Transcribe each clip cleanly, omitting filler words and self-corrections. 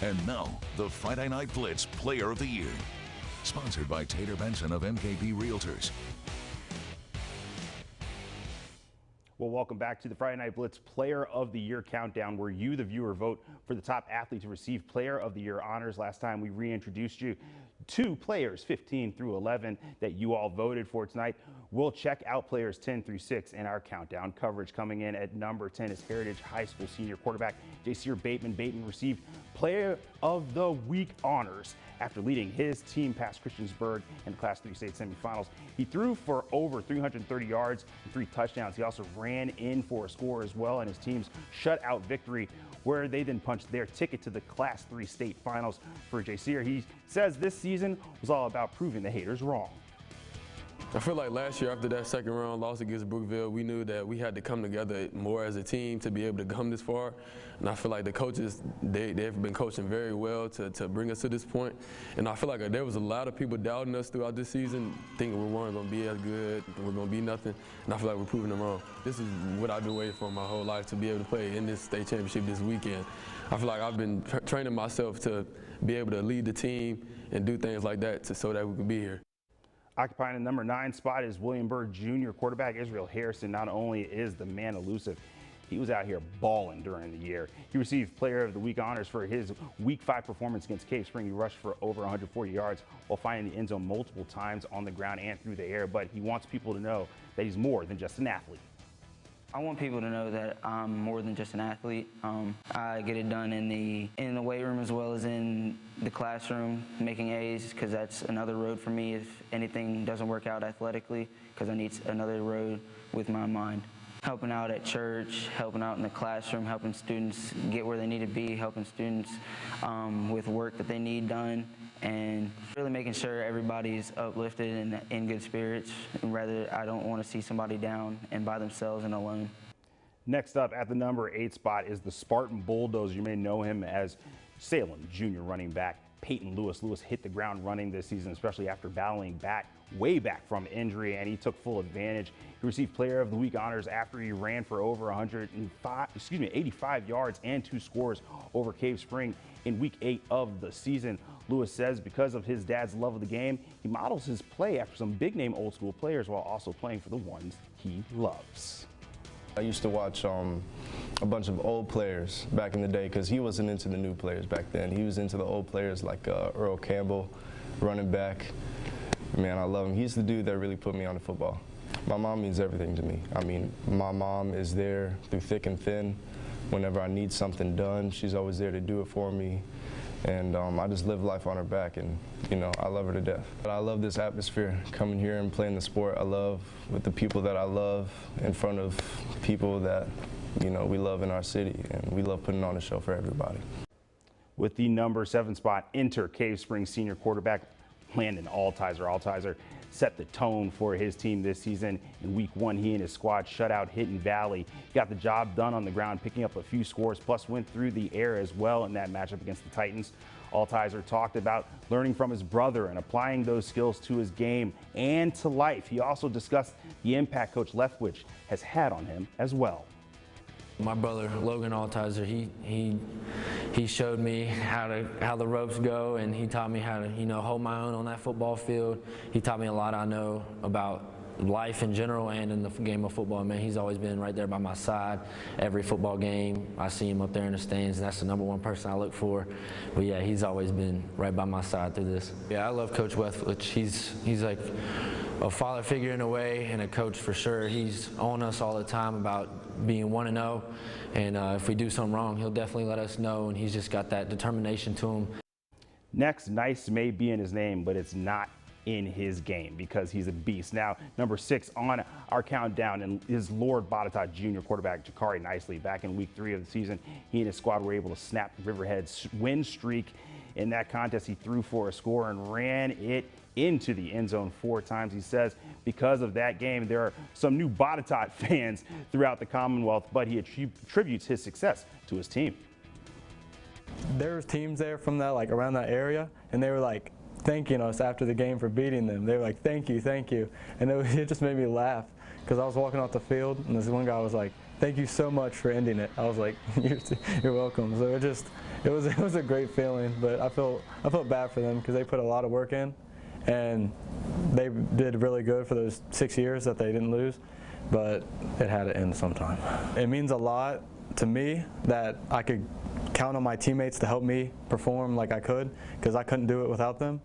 And now, the Friday Night Blitz Player of the Year. Sponsored by Tater Benson of MKB Realtors. Well, welcome back to the Friday Night Blitz Player of the Year Countdown, where you, the viewer, vote for the top athlete to receive Player of the Year honors. Last time we reintroduced you to players 15 through 11 that you all voted for tonight. We'll check out players 10 through 6 in our countdown coverage. Coming in at number 10 is Heritage High School senior quarterback Ja'Seer Bateman. Bateman received Player of the Week honors after leading his team past Christiansburg in the Class 3 state semifinals. He threw for over 330 yards and 3 touchdowns. He also ran in for a score as well in his team's shutout victory, where they then punched their ticket to the Class 3 state finals for Ja'Seer. He says this season was all about proving the haters wrong. I feel like last year after that second round loss against Brookville, we knew that we had to come together more as a team to be able to come this far. And I feel like the coaches, they've been coaching very well to bring us to this point. And I feel like there was a lot of people doubting us throughout this season, thinking we weren't going to be as good, we're going to be nothing. And I feel like we're proving them wrong. This is what I've been waiting for my whole life, to be able to play in this state championship this weekend. I feel like I've been training myself to be able to lead the team and do things like that so that we can be here. Occupying the number 9 spot is Williamsburg Jr. quarterback Israel Harrison. Not only is the man elusive, he was out here balling during the year. He received Player of the Week honors for his Week 5 performance against Cave Spring. He rushed for over 140 yards while finding the end zone multiple times on the ground and through the air, but he wants people to know that he's more than just an athlete. I want people to know that I'm more than just an athlete. I get it done in the weight room as well as in the classroom, making A's, because that's another road for me if anything doesn't work out athletically, because I need another road with my mind. Helping out at church, helping out in the classroom, helping students get where they need to be, helping students with work that they need done, and really making sure everybody's uplifted and in good spirits. And rather, I don't want to see somebody down and by themselves and alone. Next up at the number 8 spot is the Spartan Bulldozer. You may know him as Salem Junior running back Peyton Lewis. Lewis hit the ground running this season, especially after battling way back from injury, and he took full advantage. He received Player of the Week honors after he ran for over 85 yards and 2 scores over Cave Spring in Week 8 of the season. Lewis says because of his dad's love of the game, he models his play after some big-name old-school players while also playing for the ones he loves. I used to watch a bunch of old players back in the day, because he wasn't into the new players back then. He was into the old players like Earl Campbell, running back. Man, I love him. He's the dude that really put me on the football. My mom means everything to me. I mean, my mom is there through thick and thin. Whenever I need something done, she's always there to do it for me. And I just live life on her back, and, you know, I love her to death. But I love this atmosphere, coming here and playing the sport I love with the people that I love, in front of people that, you know, we love in our city, and we love putting on a show for everybody. With the number 7 spot, enter Cave Spring senior quarterback Landon Altizer. Altizer set the tone for his team this season. In Week 1, he and his squad shut out Hidden Valley. He got the job done on the ground, picking up a few scores, plus went through the air as well in that matchup against the Titans. Altizer talked about learning from his brother and applying those skills to his game and to life. He also discussed the impact Coach Leftwich has had on him as well. My brother, Logan Altizer, he showed me how the ropes go, and he taught me how to, you know, hold my own on that football field. He taught me a lot I know about life in general and in the game of football. Man, he's always been right there by my side every football game. I see him up there in the stands, and that's the number 1 person I look for. But yeah, he's always been right by my side through this. Yeah, I love Coach Leftwich. He's like a father figure in a way, and a coach for sure. He's on us all the time about being 1-0, and if we do something wrong, he'll definitely let us know, and he's just got that determination to him. Next, nice may be in his name, but it's not in his game, because he's a beast. Now, number 6 on our countdown is Lord Botetourt Jr. quarterback Jakari Nicely. Back in Week 3 of the season, he and his squad were able to snap Riverhead's win streak. In that contest, he threw for a score and ran it into the end zone 4 times. He says because of that game, there are some new Botetourt fans throughout the Commonwealth, but he attributes his success to his team. There was teams there from that, like, around that area, and they were like thanking us after the game for beating them. They were like, thank you, thank you. And it just made me laugh, because I was walking off the field, and this one guy was like, thank you so much for ending it. I was like, you're welcome. So it was a great feeling, but I felt bad for them because they put a lot of work in, and they did really good for those 6 years that they didn't lose, but it had to end sometime. It means a lot to me that I could count on my teammates to help me perform like I could, because I couldn't do it without them.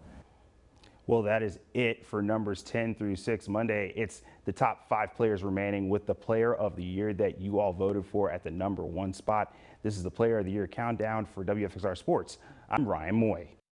Well, that is it for numbers 10 through 6 Monday. It's the top 5 players remaining with the player of the year that you all voted for at the number 1 spot. This is the player of the year countdown for WFXR Sports. I'm Ryan Moy.